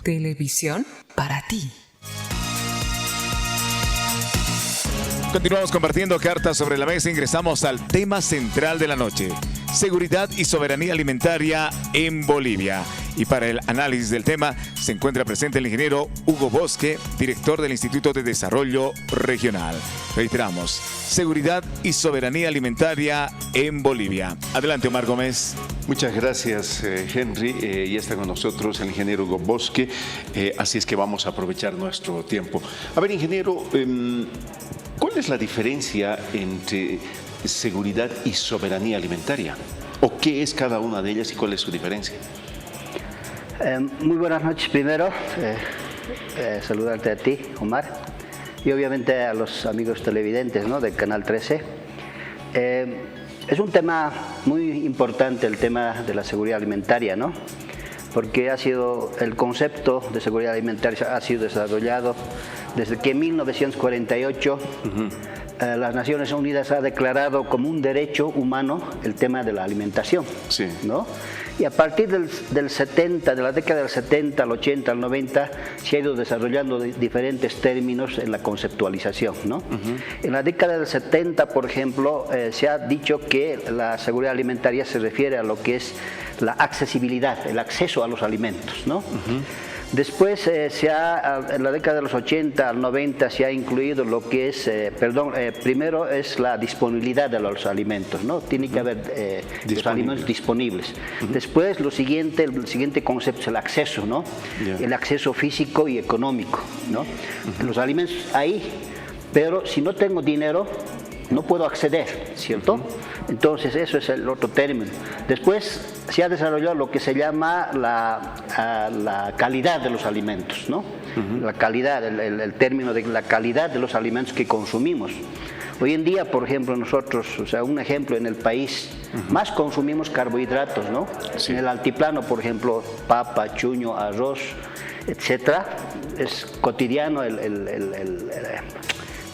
Televisión para ti. Continuamos compartiendo cartas sobre la mesa. Ingresamos al tema central de la noche: seguridad y soberanía alimentaria en Bolivia. Y para el análisis del tema se encuentra presente el ingeniero Hugo Bosque, director del Instituto de Desarrollo Regional. Reiteramos: seguridad y soberanía alimentaria en Bolivia. Adelante, Omar Gómez. Muchas gracias, Henry. Ya está con nosotros el ingeniero Hugo Bosque, así es que vamos a aprovechar nuestro tiempo. A ver, ingeniero, ¿cuál es la diferencia entre seguridad y soberanía alimentaria? ¿O qué es cada una de ellas y cuál es su diferencia? Muy buenas noches primero, saludarte a ti, Omar, y obviamente a los amigos televidentes, ¿no?, del Canal 13. Es un tema muy importante el tema de la seguridad alimentaria, ¿no?, porque el concepto de seguridad alimentaria ha sido desarrollado desde que en 1948 las Naciones Unidas ha declarado como un derecho humano el tema de la alimentación, sí, ¿no? Y a partir del 70, de la década del 70 al 80, al 90, se ha ido desarrollando diferentes términos en la conceptualización, ¿no? En la década del 70, por ejemplo, se ha dicho que la seguridad alimentaria se refiere a lo que es la accesibilidad, el acceso a los alimentos, ¿no? Después, en la década de los 80 al 90 se ha incluido lo que es, primero es la disponibilidad de los alimentos, ¿no? Tiene que haber los alimentos disponibles. Después, el siguiente concepto es el acceso, ¿no? El acceso físico y económico, ¿no? Los alimentos ahí, pero si no tengo dinero, no puedo acceder, ¿cierto? Entonces, eso es el otro término. Después se ha desarrollado lo que se llama la calidad de los alimentos, ¿no? La calidad, el término de la calidad de los alimentos que consumimos. Hoy en día, por ejemplo, nosotros, o sea, un ejemplo, en el país más consumimos carbohidratos, ¿no? Sí. En el altiplano, por ejemplo, papa, chuño, arroz, etcétera. Es cotidiano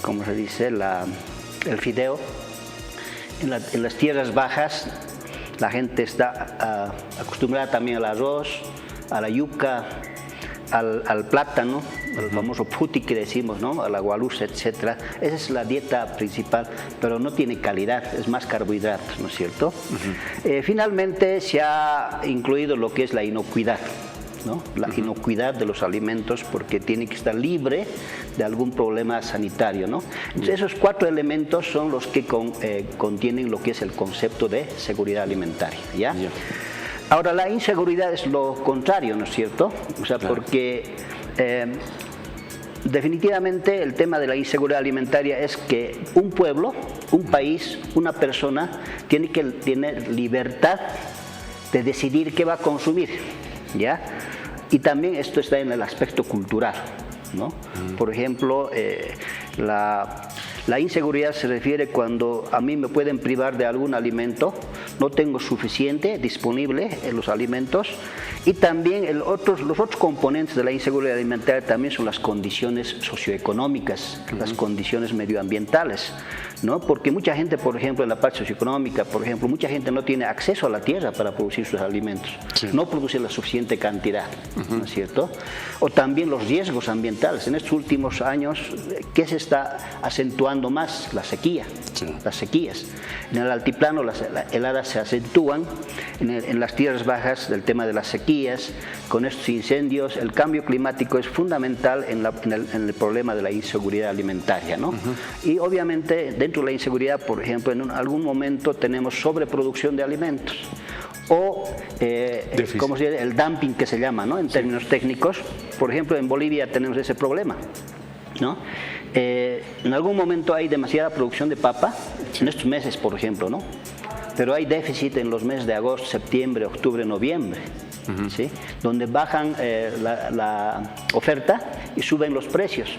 ¿cómo se dice? El fideo. En las tierras bajas la gente está acostumbrada también al arroz, a la yuca, al plátano, al famoso puti que decimos, ¿no?, a la gualusa, etc. Esa es la dieta principal, pero no tiene calidad, es más carbohidratos, ¿no es cierto? Finalmente se ha incluido lo que es la inocuidad, ¿no? La inocuidad de los alimentos, porque tiene que estar libre de algún problema sanitario, ¿no? Entonces, esos 4 elementos son los que contienen lo que es el concepto de seguridad alimentaria, ¿ya? Ahora, la inseguridad es lo contrario, ¿no es cierto? O sea, claro, porque definitivamente el tema de la inseguridad alimentaria es que un pueblo, un país, una persona tiene que tener libertad de decidir qué va a consumir, ¿ya? Y también esto está en el aspecto cultural, ¿no? Por ejemplo, la inseguridad se refiere cuando a mí me pueden privar de algún alimento, no tengo suficiente disponible en los alimentos, y también los otros componentes de la inseguridad alimentaria también son las condiciones socioeconómicas, las condiciones medioambientales, ¿no? Porque mucha gente, por ejemplo, en la parte socioeconómica, por ejemplo, mucha gente no tiene acceso a la tierra para producir sus alimentos, no produce la suficiente cantidad, ¿no es cierto? O también los riesgos ambientales. En estos últimos años, ¿qué se está acentuando más? La sequía, las sequías. En el altiplano las heladas se acentúan, en las tierras bajas el tema de las sequías, con estos incendios, el cambio climático es fundamental en el problema de la inseguridad alimentaria, ¿no? Y obviamente dentro de la inseguridad, por ejemplo, en algún momento tenemos sobreproducción de alimentos o ¿cómo se dice? El dumping, que se llama, ¿no?, en términos técnicos. Por ejemplo, en Bolivia tenemos ese problema, ¿no? En algún momento hay demasiada producción de papa, en estos meses, por ejemplo, ¿no? Pero hay déficit en los meses de agosto, septiembre, octubre, noviembre, ¿sí?, donde bajan la oferta y suben los precios.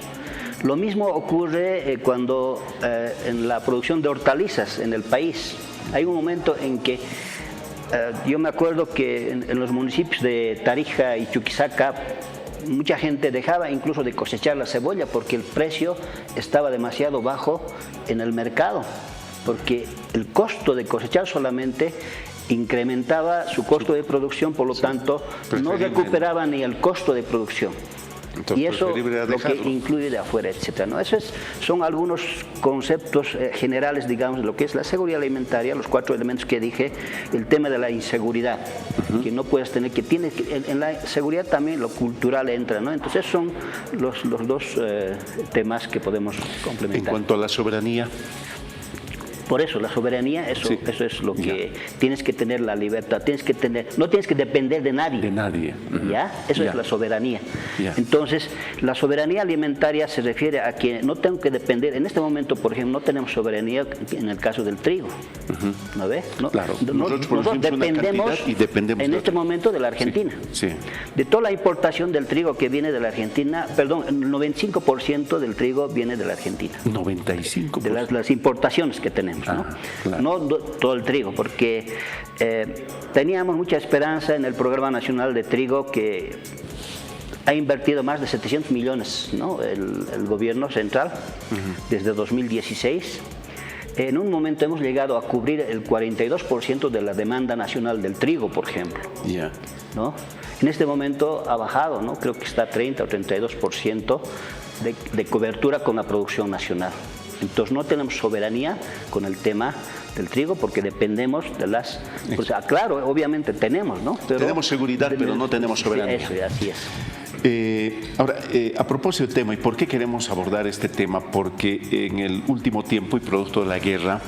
Lo mismo ocurre cuando en la producción de hortalizas en el país. Hay un momento en que yo me acuerdo que en los municipios de Tarija y Chuquisaca mucha gente dejaba incluso de cosechar la cebolla porque el precio estaba demasiado bajo en el mercado, porque el costo de cosechar solamente incrementaba su costo de producción, por lo tanto, no recuperaba ni el costo de producción. Entonces, y eso lo que dejarlo. incluye de afuera, etcétera, ¿no? Son algunos conceptos generales, digamos, de lo que es la seguridad alimentaria, los 4 elementos que dije, el tema de la inseguridad, que no puedes tener, en la seguridad también lo cultural entra, ¿no? Entonces son los dos temas que podemos complementar. En cuanto a la soberanía, Por eso, la soberanía, eso es lo que tienes que tener la libertad, no tienes que depender de nadie. de nadie. ¿Ya? Eso es la soberanía. Ya. Entonces, la soberanía alimentaria se refiere a que no tengo que depender. En este momento, por ejemplo, no tenemos soberanía en el caso del trigo. ¿No ves? No, Claro. nosotros producimos una dependemos cantidad y dependemos en de este otra. momento de la Argentina. Sí. De toda la importación del trigo que viene de la Argentina, perdón, el 95% del trigo viene de la Argentina. 95%. De las importaciones que tenemos, ¿no? Claro. No todo el trigo, porque teníamos mucha esperanza en el Programa Nacional de Trigo, que ha invertido más de 700 millones, ¿no? el gobierno central desde 2016. En un momento hemos llegado a cubrir el 42% de la demanda nacional del trigo, por ejemplo. Ya. ¿No? En este momento ha bajado, ¿no? Creo que está 30 o 32% de cobertura con la producción nacional. Entonces no tenemos soberanía con el tema del trigo porque dependemos de las... Pues, claro, obviamente tenemos, ¿no? Pero, tenemos seguridad, pero no tenemos soberanía. Sí, eso, así es. Ahora, a propósito del tema, ¿y por qué queremos abordar este tema? Porque en el último tiempo y producto de la guerra,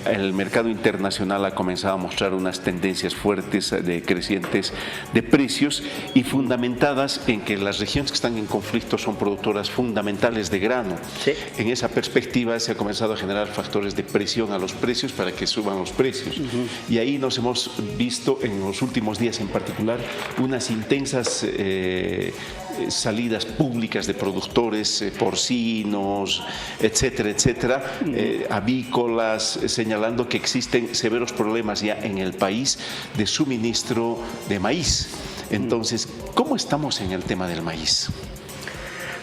el mercado internacional ha comenzado a mostrar unas tendencias fuertes crecientes de precios y fundamentadas en que las regiones que están en conflicto son productoras fundamentales de grano. Sí. En esa perspectiva se ha comenzado a generar factores de presión a los precios para que suban los precios. Y ahí nos hemos visto en los últimos días en particular unas intensas salidas públicas de productores porcinos, etcétera, etcétera, avícolas, señalando que existen severos problemas ya en el país de suministro de maíz. Entonces, ¿cómo estamos en el tema del maíz?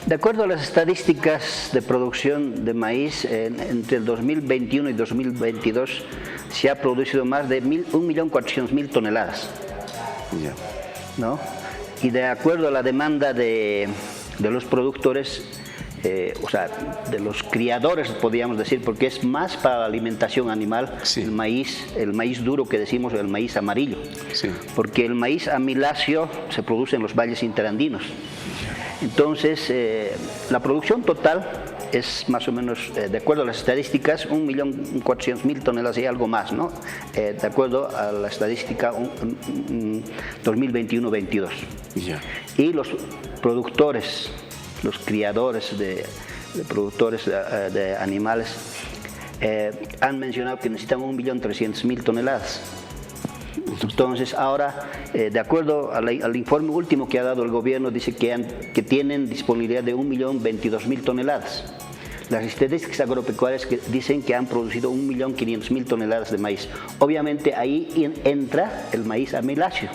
De acuerdo a las estadísticas de producción de maíz, entre el 2021 y 2022 se ha producido más de 1.400.000 toneladas. Ya. ¿No? Y de acuerdo a la demanda de los productores, o sea, de los criadores, podríamos decir, porque es más para la alimentación animal, Sí. el maíz duro que decimos, el maíz amarillo. Sí. Porque el maíz amiláceo se produce en los valles interandinos. Entonces, la producción total es más o menos, de acuerdo a las estadísticas, 1.400.000 toneladas y algo más, ¿no? De acuerdo a la estadística 2021-22. Ya. Y los productores, los criadores de productores de animales han mencionado que necesitan 1.300.000 toneladas. Entonces ahora, de acuerdo al informe último que ha dado el gobierno, dice que tienen disponibilidad de 1.022.000 toneladas. Las estadísticas agropecuarias que dicen que han producido 1.500.000 toneladas de maíz. Obviamente ahí entra el maíz amiláceo,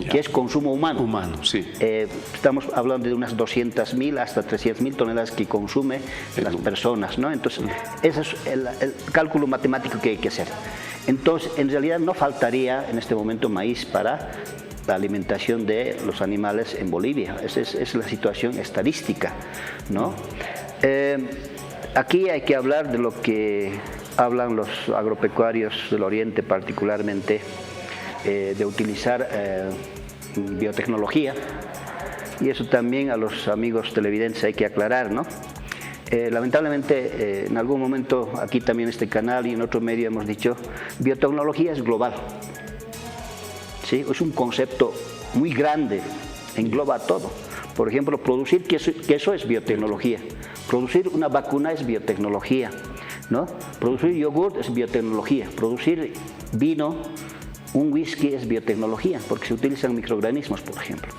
que es consumo humano. Humano, sí. Estamos hablando de unas 200.000 hasta 300.000 toneladas que consume las personas, ¿no? Entonces, ese es el cálculo matemático que hay que hacer. Entonces, en realidad no faltaría en este momento maíz para la alimentación de los animales en Bolivia. Esa es la situación estadística, ¿no? Aquí hay que hablar de lo que hablan los agropecuarios del Oriente particularmente, de utilizar biotecnología, y eso también a los amigos televidentes hay que aclarar, ¿no? Lamentablemente, en algún momento, aquí también en este canal y en otro medio hemos dicho, biotecnología es global. ¿Sí? Es un concepto muy grande, engloba todo. Por ejemplo, producir queso es biotecnología, producir una vacuna es biotecnología, ¿no? Producir yogur es biotecnología, producir vino, un whisky es biotecnología, porque se utilizan microorganismos, por ejemplo.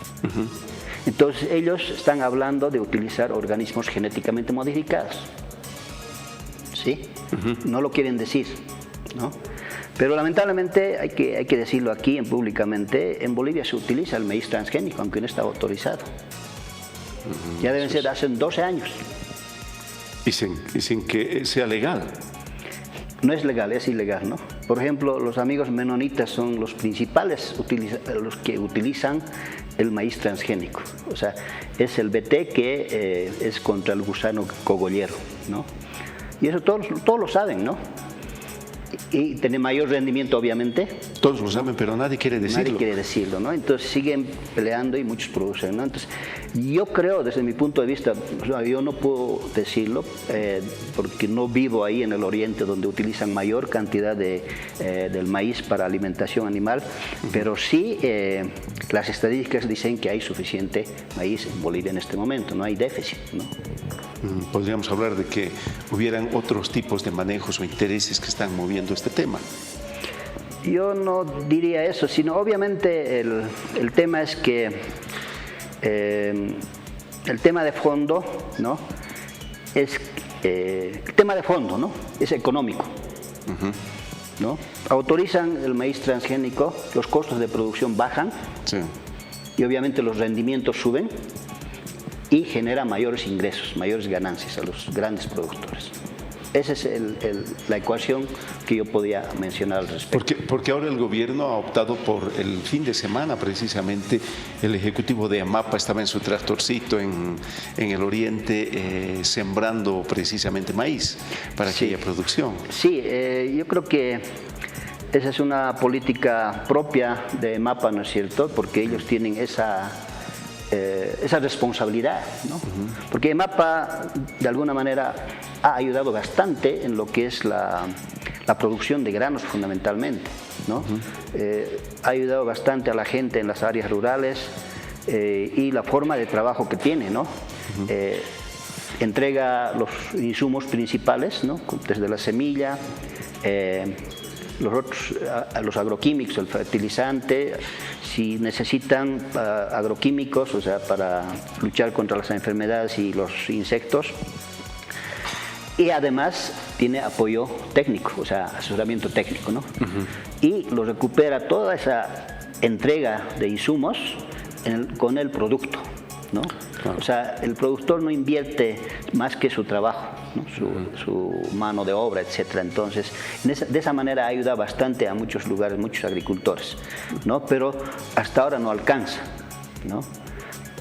Entonces ellos están hablando de utilizar organismos genéticamente modificados. ¿Sí? No lo quieren decir, ¿no? Pero lamentablemente hay que decirlo aquí públicamente, en Bolivia se utiliza el maíz transgénico, aunque no está autorizado. Ya deben ser hace 12 años. Y sin que sea legal. No es legal, es ilegal, ¿no? Por ejemplo, los amigos menonitas son los principales, los que utilizan el maíz transgénico. O sea, es el BT que es contra el gusano cogollero, ¿no? Y eso todos lo saben, ¿no? Y tiene mayor rendimiento, obviamente. Todos lo saben, pero nadie quiere decirlo. Nadie quiere decirlo, ¿no? Entonces siguen peleando y muchos producen, ¿no? Entonces, yo creo, desde mi punto de vista, yo no puedo decirlo porque no vivo ahí en el oriente donde utilizan mayor cantidad del maíz para alimentación animal, pero sí las estadísticas dicen que hay suficiente maíz en Bolivia en este momento, no hay déficit, ¿no? Podríamos hablar de que hubieran otros tipos de manejos o intereses que están moviendo este tema. Yo no diría eso, sino obviamente el tema es que el tema de fondo, ¿no? Es el tema de fondo, ¿no? Es económico, ¿no? Autorizan el maíz transgénico, los costos de producción bajan, sí, y obviamente los rendimientos suben y genera mayores ingresos, mayores ganancias a los grandes productores. Esa es la ecuación que yo podía mencionar al respecto. Porque ahora el gobierno ha optado por el fin de semana, precisamente, el ejecutivo de AMAPA estaba en su tractorcito en el oriente sembrando precisamente maíz para aquella producción. Sí, yo creo que esa es una política propia de AMAPA, ¿no es cierto? Porque ellos tienen esa responsabilidad, ¿no? Porque EMAPA de alguna manera ha ayudado bastante en lo que es la producción de granos fundamentalmente, ¿no? Ha ayudado bastante a la gente en las áreas rurales y la forma de trabajo que tiene, ¿no? Entrega los insumos principales, ¿no? Desde la semilla, los agroquímicos, el fertilizante, si necesitan agroquímicos, o sea, para luchar contra las enfermedades y los insectos. Y además tiene apoyo técnico, o sea, asesoramiento técnico, ¿no? Y lo recupera toda esa entrega de insumos con el producto, ¿no? Claro. O sea, el productor no invierte más que su trabajo, ¿no? Su mano de obra, etcétera. Entonces, de esa manera ayuda bastante a muchos lugares, muchos agricultores, ¿no? Pero hasta ahora no alcanza, ¿no?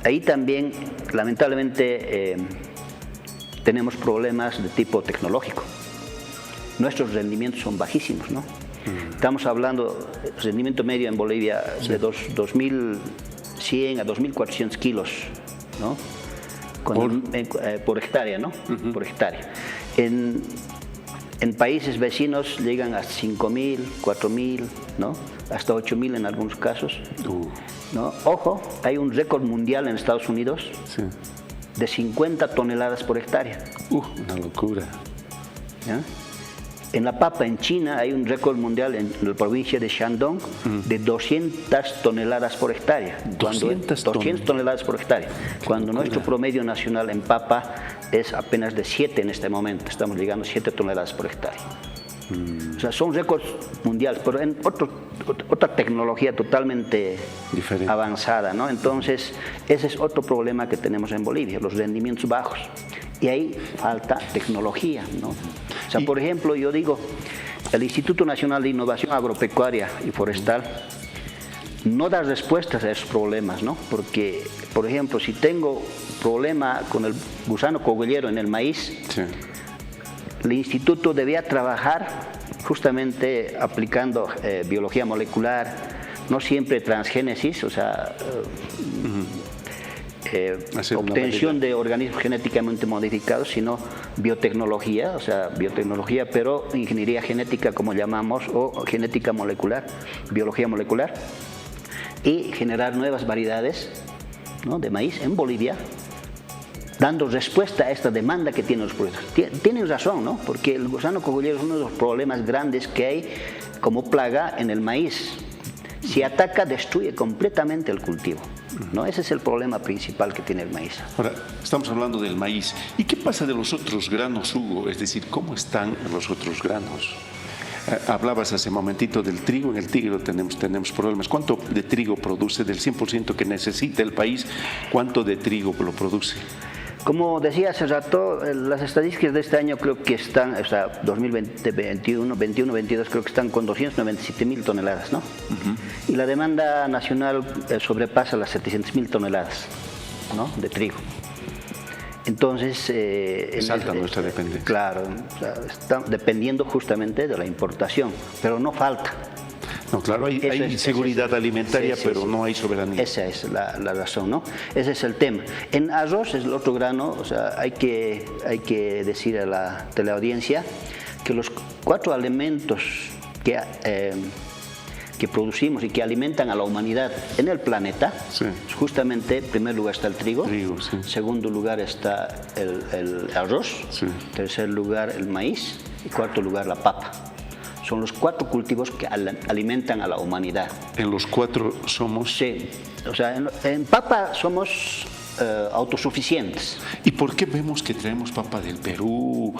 Ahí también, lamentablemente, tenemos problemas de tipo tecnológico. Nuestros rendimientos son bajísimos, ¿no? Estamos hablando de rendimiento medio en Bolivia de 2.100 a 2.400 kilos, ¿no? Por hectárea, ¿no? Por hectárea. En países vecinos llegan a 5.000, 4.000, ¿no? Hasta 8.000 en algunos casos, ¿no? Ojo, hay un récord mundial en Estados Unidos, sí, de 50 toneladas por hectárea. Una locura. ¿Ya? En la papa, en China, hay un récord mundial en la provincia de Shandong de 200 toneladas por hectárea. 200 toneladas por hectárea. Cuando nuestro promedio nacional en papa es apenas de 7 en este momento. Estamos llegando a 7 toneladas por hectárea. O sea, son récords mundiales, pero en otra tecnología totalmente diferente, avanzada, ¿no? Entonces, ese es otro problema que tenemos en Bolivia, los rendimientos bajos. Y ahí falta tecnología, ¿no? O sea, por ejemplo, yo digo, el Instituto Nacional de Innovación Agropecuaria y Forestal no da respuestas a esos problemas, ¿no? Porque, por ejemplo, si tengo problema con el gusano cogollero en el maíz, sí, el instituto debía trabajar justamente aplicando biología molecular, no siempre transgénesis, o sea, obtención de organismos genéticamente modificados, sino biotecnología, o sea, biotecnología, pero ingeniería genética, como llamamos, o genética molecular, biología molecular, y generar nuevas variedades, ¿no?, de maíz en Bolivia, dando respuesta a esta demanda que tienen los productores. Tienen razón, ¿no? Porque el gusano cogollero es uno de los problemas grandes que hay como plaga en el maíz. Si ataca, destruye completamente el cultivo, ¿no? Ese es el problema principal que tiene el maíz. Ahora, estamos hablando del maíz. ¿Y qué pasa de los otros granos, Hugo? Es decir, ¿cómo están los otros granos? Hablabas hace un momentito del trigo. En el trigo tenemos problemas. ¿Cuánto de trigo produce? Del 100% que necesita el país, ¿cuánto de trigo lo produce? Como decía hace rato, las estadísticas de este año creo que están, o sea, 2021-22 creo que están con 297.000 toneladas, ¿no? Y la demanda nacional sobrepasa las 700.000 toneladas, ¿no?, de trigo. Entonces, es alta nuestra dependencia. Claro, o sea, está dependiendo justamente de la importación, pero no falta. No, claro, hay seguridad alimentaria, pero no hay soberanía. Esa es la razón, ¿no? Ese es el tema. En arroz es el otro grano, o sea, hay que decir a la teleaudiencia que los 4 alimentos que producimos y que alimentan a la humanidad en el planeta, justamente en primer lugar está el trigo, en segundo lugar está el arroz, en tercer lugar el maíz y cuarto lugar la papa. Son los 4 cultivos que alimentan a la humanidad. ¿En los 4 somos? Sí, o sea, en papa somos autosuficientes. ¿Y por qué vemos que traemos papa del Perú,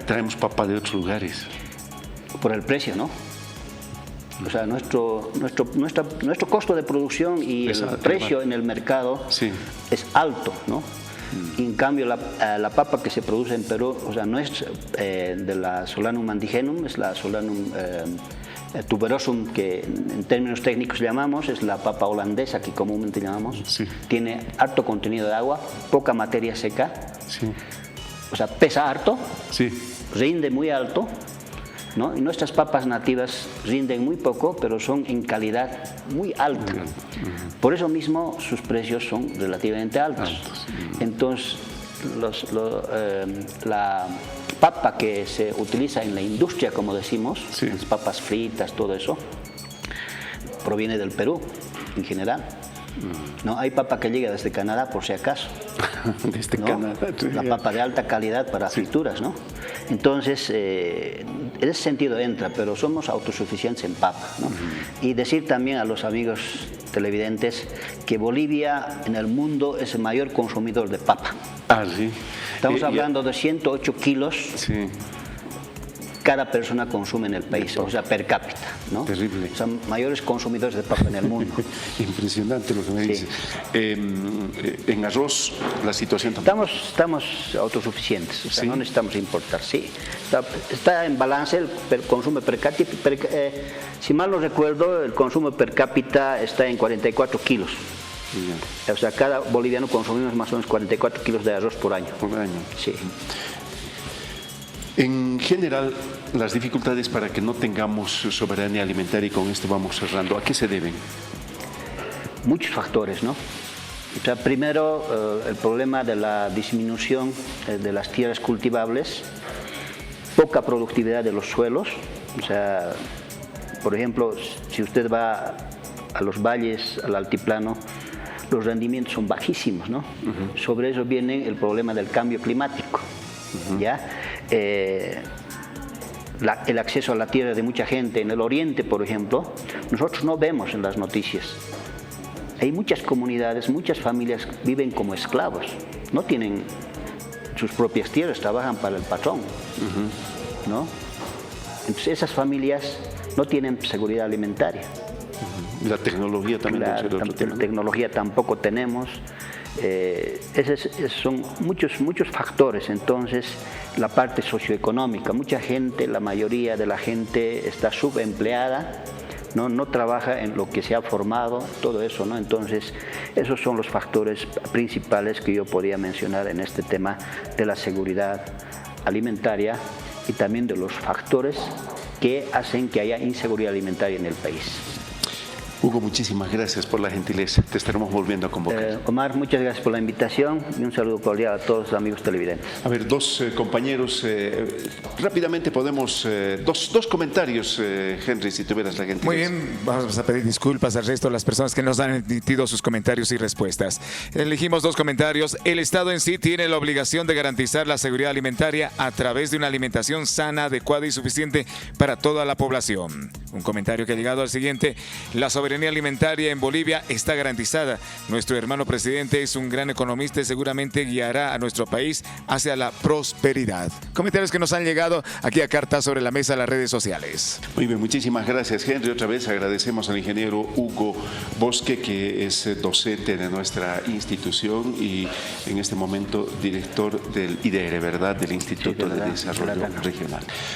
traemos papa de otros lugares? Por el precio, ¿no? O sea, nuestro costo de producción y el precio en el mercado es alto, ¿no? En cambio, la papa que se produce en Perú, o sea, no es de la Solanum andigenum, es la Solanum tuberosum, que en términos técnicos llamamos, es la papa holandesa que comúnmente llamamos. Tiene alto contenido de agua, poca materia seca, o sea, pesa harto, rinde muy alto, ¿no? Y nuestras papas nativas rinden muy poco, pero son en calidad muy alta. Por eso mismo sus precios son relativamente altos. Entonces, la papa que se utiliza en la industria, como decimos, las papas fritas, todo eso, proviene del Perú en general. No hay papa que llega desde Canadá, por si acaso. Desde Canadá. La papa de alta calidad para frituras, ¿no? Entonces, en ese sentido entra, pero somos autosuficientes en papa, ¿no? Y decir también a los amigos televidentes que Bolivia en el mundo es el mayor consumidor de papa. Estamos hablando de 108 kilos. Cada persona consume en el país, o sea, per cápita, ¿no? Terrible. Son mayores consumidores de papa en el mundo. Impresionante lo que me dice. En arroz, la situación también. Estamos autosuficientes, o sea, no necesitamos importar, Está en balance el consumo per cápita. Si mal no recuerdo, el consumo per cápita está en 44 kilos. O sea, cada boliviano consumimos más o menos 44 kilos de arroz por año. Por año. Sí. En general, las dificultades para que no tengamos soberanía alimentaria, y con esto vamos cerrando, ¿a qué se deben? Muchos factores, ¿no? O sea, primero, el problema de la disminución de las tierras cultivables, poca productividad de los suelos. O sea, por ejemplo, si usted va a los valles, al altiplano, los rendimientos son bajísimos, ¿no? Sobre eso viene el problema del cambio climático, ¿ya? El acceso a la tierra de mucha gente en el oriente, por ejemplo, nosotros no vemos en las noticias. Hay muchas comunidades, muchas familias viven como esclavos, no tienen sus propias tierras, trabajan para el patrón, ¿no? Entonces esas familias no tienen seguridad alimentaria. La tecnología también. La tecnología tampoco tenemos. Son muchos factores. Entonces, la parte socioeconómica, mucha gente, la mayoría de la gente está subempleada, no trabaja en lo que se ha formado, todo eso, ¿no? Entonces, esos son los factores principales que yo podría mencionar en este tema de la seguridad alimentaria y también de los factores que hacen que haya inseguridad alimentaria en el país. Hugo, muchísimas gracias por la gentileza. Te estaremos volviendo a convocar. Omar, muchas gracias por la invitación y un saludo cordial a todos los amigos televidentes. A ver, dos compañeros, rápidamente podemos, dos comentarios, Henry, si tuvieras la gentileza. Muy bien, vamos a pedir disculpas al resto de las personas que nos han emitido sus comentarios y respuestas. Elegimos 2 comentarios. El Estado en sí tiene la obligación de garantizar la seguridad alimentaria a través de una alimentación sana, adecuada y suficiente para toda la población. Un comentario que ha llegado al siguiente: la soberanía alimentaria en Bolivia está garantizada. Nuestro hermano presidente es un gran economista y seguramente guiará a nuestro país hacia la prosperidad. Comentarios que nos han llegado aquí a Cartas sobre la Mesa en las redes sociales. Muy bien, muchísimas gracias, Henry. Otra vez agradecemos al ingeniero Hugo Bosque, que es docente de nuestra institución y en este momento director del IDR, ¿verdad?, del Instituto de Desarrollo Regional.